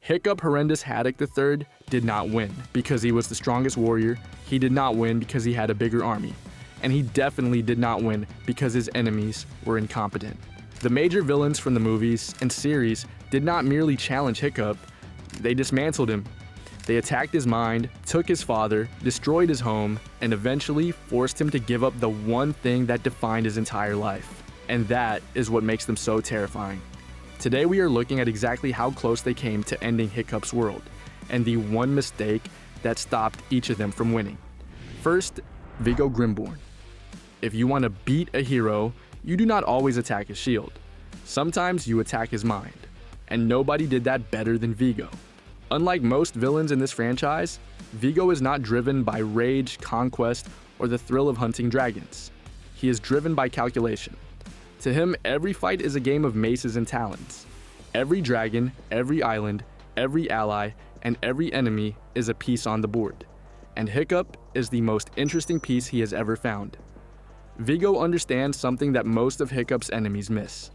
Hiccup Horrendous Haddock III did not win because he was the strongest warrior, he did not win because he had a bigger army, and he definitely did not win because his enemies were incompetent. The major villains from the movies and series did not merely challenge Hiccup, they dismantled him. They attacked his mind, took his father, destroyed his home, and eventually forced him to give up the one thing that defined his entire life. And that is what makes them so terrifying. Today we are looking at exactly how close they came to ending Hiccup's world, and the one mistake that stopped each of them from winning. First, Viggo Grimborn. If you want to beat a hero, you do not always attack his shield. Sometimes you attack his mind, and nobody did that better than Viggo. Unlike most villains in this franchise, Viggo is not driven by rage, conquest, or the thrill of hunting dragons. He is driven by calculation. To him, every fight is a game of maces and talons. Every dragon, every island, every ally, and every enemy is a piece on the board. And Hiccup is the most interesting piece he has ever found. Viggo understands something that most of Hiccup's enemies miss.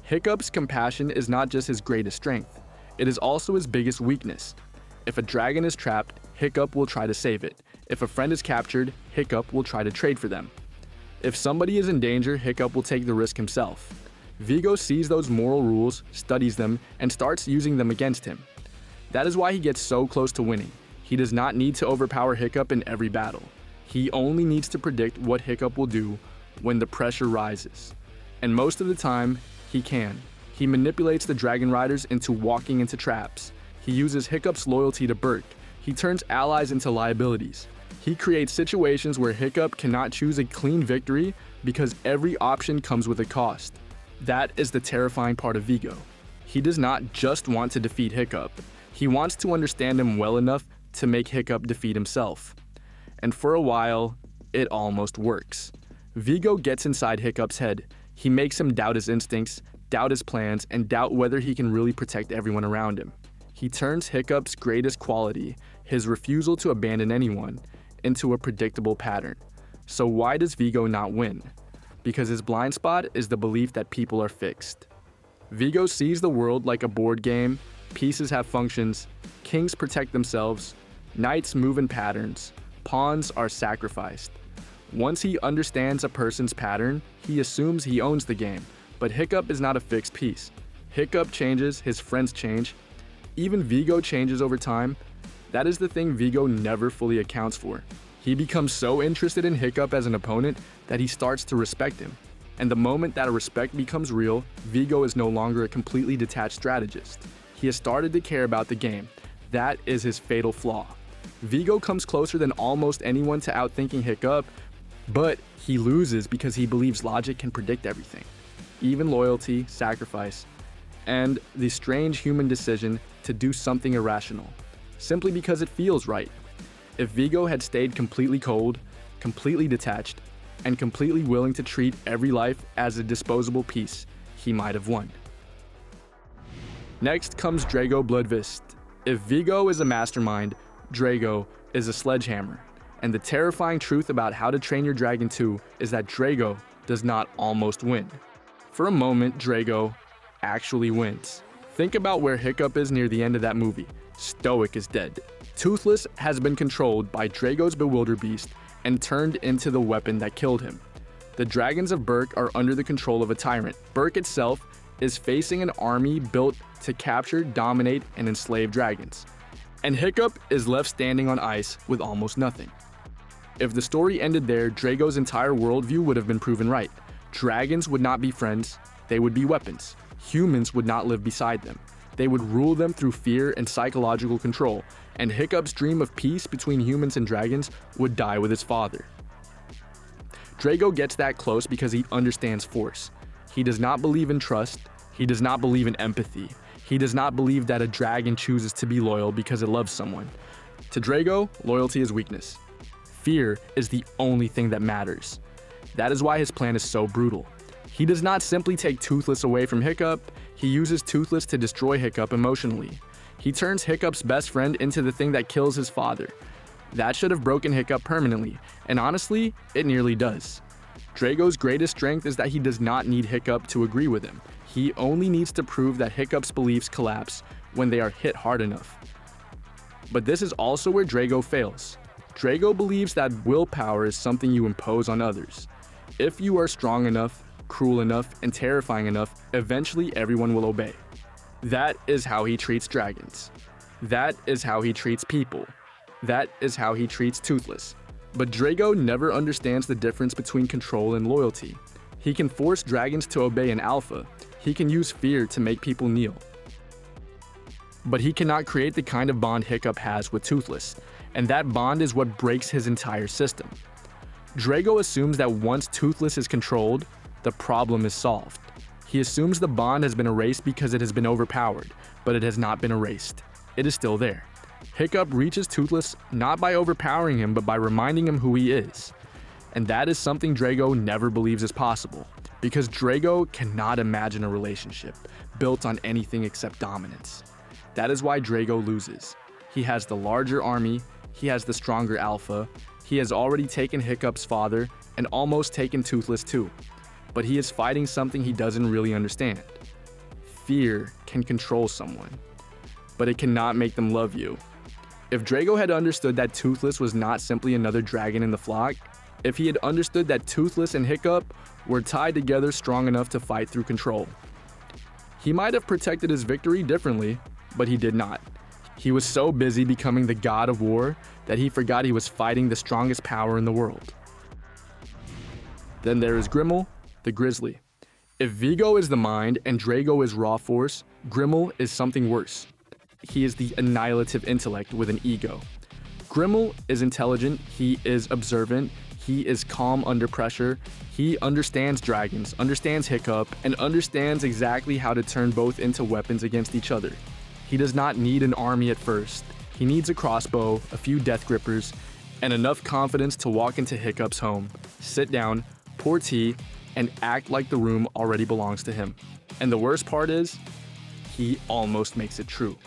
Hiccup's compassion is not just his greatest strength, it is also his biggest weakness. If a dragon is trapped, Hiccup will try to save it. If a friend is captured, Hiccup will try to trade for them. If somebody is in danger, Hiccup will take the risk himself. Viggo sees those moral rules, studies them, and starts using them against him. That is why he gets so close to winning. He does not need to overpower Hiccup in every battle. He only needs to predict what Hiccup will do when the pressure rises. And most of the time, he can. He manipulates the Dragonriders into walking into traps. He uses Hiccup's loyalty to Berk. He turns allies into liabilities. He creates situations where Hiccup cannot choose a clean victory because every option comes with a cost. That is the terrifying part of Viggo. He does not just want to defeat Hiccup. He wants to understand him well enough to make Hiccup defeat himself. And for a while, it almost works. Viggo gets inside Hiccup's head. He makes him doubt his instincts, doubt his plans, and doubt whether he can really protect everyone around him. He turns Hiccup's greatest quality, his refusal to abandon anyone, into a predictable pattern. So why does Viggo not win? Because his blind spot is the belief that people are fixed. Viggo sees the world like a board game, pieces have functions, kings protect themselves, knights move in patterns, pawns are sacrificed. Once he understands a person's pattern, he assumes he owns the game, but Hiccup is not a fixed piece. Hiccup changes, his friends change, even Viggo changes over time. That is the thing Viggo never fully accounts for. He becomes so interested in Hiccup as an opponent that he starts to respect him. And the moment that a respect becomes real, Viggo is no longer a completely detached strategist. He has started to care about the game. That is his fatal flaw. Viggo comes closer than almost anyone to outthinking Hiccup, but he loses because he believes logic can predict everything. Even loyalty, sacrifice, and the strange human decision to do something irrational, simply because it feels right. If Viggo had stayed completely cold, completely detached, and completely willing to treat every life as a disposable piece, he might have won. Next comes Drago Bludvist. If Viggo is a mastermind, Drago is a sledgehammer. And the terrifying truth about How to Train Your Dragon 2 is that Drago does not almost win. For a moment, Drago actually wins. Think about where Hiccup is near the end of that movie. Stoic is dead. Toothless has been controlled by Drago's Bewilderbeast and turned into the weapon that killed him. The dragons of Berk are under the control of a tyrant. Berk itself is facing an army built to capture, dominate, and enslave dragons. And Hiccup is left standing on ice with almost nothing. If the story ended there, Drago's entire worldview would have been proven right. Dragons would not be friends, they would be weapons. Humans would not live beside them. They would rule them through fear and psychological control, and Hiccup's dream of peace between humans and dragons would die with his father. Drago gets that close because he understands force. He does not believe in trust, he does not believe in empathy, he does not believe that a dragon chooses to be loyal because it loves someone. To Drago, loyalty is weakness. Fear is the only thing that matters. That is why his plan is so brutal. He does not simply take Toothless away from Hiccup, he uses Toothless to destroy Hiccup emotionally. He turns Hiccup's best friend into the thing that kills his father. That should have broken Hiccup permanently, and honestly, it nearly does. Drago's greatest strength is that he does not need Hiccup to agree with him. He only needs to prove that Hiccup's beliefs collapse when they are hit hard enough. But this is also where Drago fails. Drago believes that willpower is something you impose on others. If you are strong enough, cruel enough, and terrifying enough, eventually everyone will obey. That is how he treats dragons. That is how he treats people. That is how he treats Toothless. But Drago never understands the difference between control and loyalty. He can force dragons to obey an alpha. He can use fear to make people kneel. But he cannot create the kind of bond Hiccup has with Toothless, and that bond is what breaks his entire system. Drago assumes that once Toothless is controlled, the problem is solved. He assumes the bond has been erased because it has been overpowered, but it has not been erased. It is still there. Hiccup reaches Toothless not by overpowering him, but by reminding him who he is. And that is something Drago never believes is possible, because Drago cannot imagine a relationship built on anything except dominance. That is why Drago loses. He has the larger army, he has the stronger alpha, he has already taken Hiccup's father, and almost taken Toothless too. But he is fighting something he doesn't really understand. Fear can control someone, but it cannot make them love you. If Drago had understood that Toothless was not simply another dragon in the flock, if he had understood that Toothless and Hiccup were tied together strong enough to fight through control, he might have protected his victory differently, but he did not. He was so busy becoming the god of war that he forgot he was fighting the strongest power in the world. Then there is Grimmel, the Grisly. If Viggo is the mind and Drago is raw force, Grimmel is something worse. He is the annihilative intellect with an ego. Grimmel is intelligent, he is observant, he is calm under pressure, he understands dragons, understands Hiccup, and understands exactly how to turn both into weapons against each other. He does not need an army at first. He needs a crossbow, a few death grippers, and enough confidence to walk into Hiccup's home, sit down, pour tea, and act like the room already belongs to him. And the worst part is, he almost makes it true.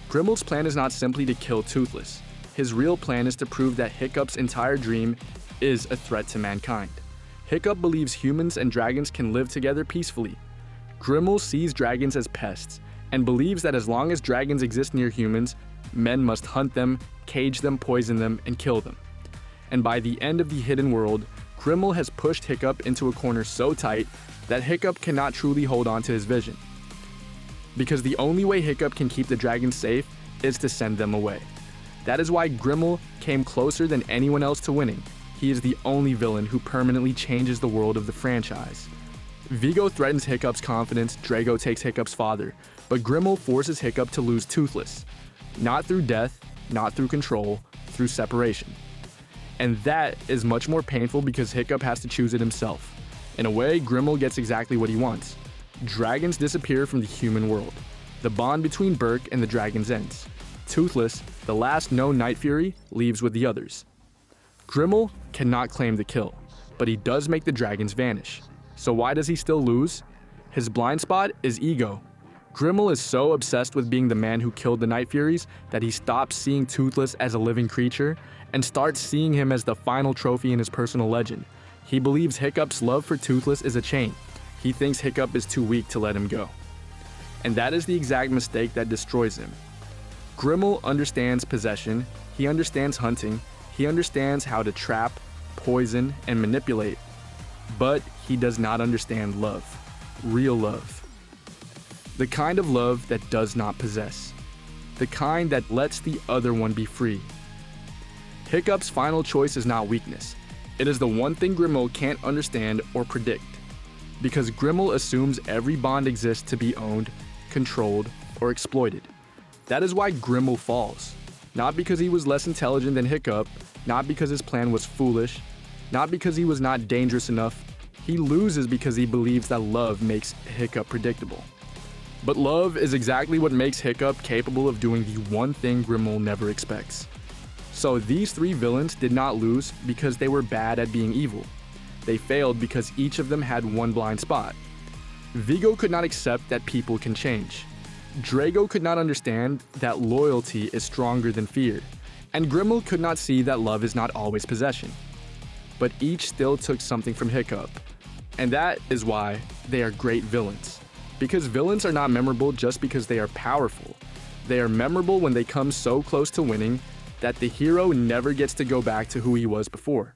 Grimmel's plan is not simply to kill Toothless. His real plan is to prove that Hiccup's entire dream is a threat to mankind. Hiccup believes humans and dragons can live together peacefully. Grimmel sees dragons as pests, and believes that as long as dragons exist near humans, men must hunt them, cage them, poison them, and kill them. And by the end of the hidden world, Grimmel has pushed Hiccup into a corner so tight that Hiccup cannot truly hold on to his vision. Because the only way Hiccup can keep the dragons safe is to send them away. That is why Grimmel came closer than anyone else to winning. He is the only villain who permanently changes the world of the franchise. Viggo threatens Hiccup's confidence, Drago takes Hiccup's father, but Grimmel forces Hiccup to lose Toothless. Not through death, not through control, through separation. And that is much more painful because Hiccup has to choose it himself. In a way, Grimmel gets exactly what he wants. Dragons disappear from the human world. The bond between Berk and the dragons ends. Toothless, the last known Night Fury, leaves with the others. Grimmel cannot claim the kill, but he does make the dragons vanish. So why does he still lose? His blind spot is ego. Grimmel is so obsessed with being the man who killed the Night Furies that he stops seeing Toothless as a living creature and starts seeing him as the final trophy in his personal legend. He believes Hiccup's love for Toothless is a chain. He thinks Hiccup is too weak to let him go. And that is the exact mistake that destroys him. Grimmel understands possession, he understands hunting, he understands how to trap, poison, and manipulate. But he does not understand love. Real love. The kind of love that does not possess. The kind that lets the other one be free. Hiccup's final choice is not weakness. It is the one thing Grimmel can't understand or predict. Because Grimmel assumes every bond exists to be owned, controlled, or exploited. That is why Grimmel falls. Not because he was less intelligent than Hiccup, not because his plan was foolish, not because he was not dangerous enough. He loses because he believes that love makes Hiccup predictable. But love is exactly what makes Hiccup capable of doing the one thing Grimmel never expects. So these three villains did not lose because they were bad at being evil. They failed because each of them had one blind spot. Viggo could not accept that people can change. Drago could not understand that loyalty is stronger than fear. And Grimmel could not see that love is not always possession. But each still took something from Hiccup. And that is why they are great villains. Because villains are not memorable just because they are powerful. They are memorable when they come so close to winning that the hero never gets to go back to who he was before.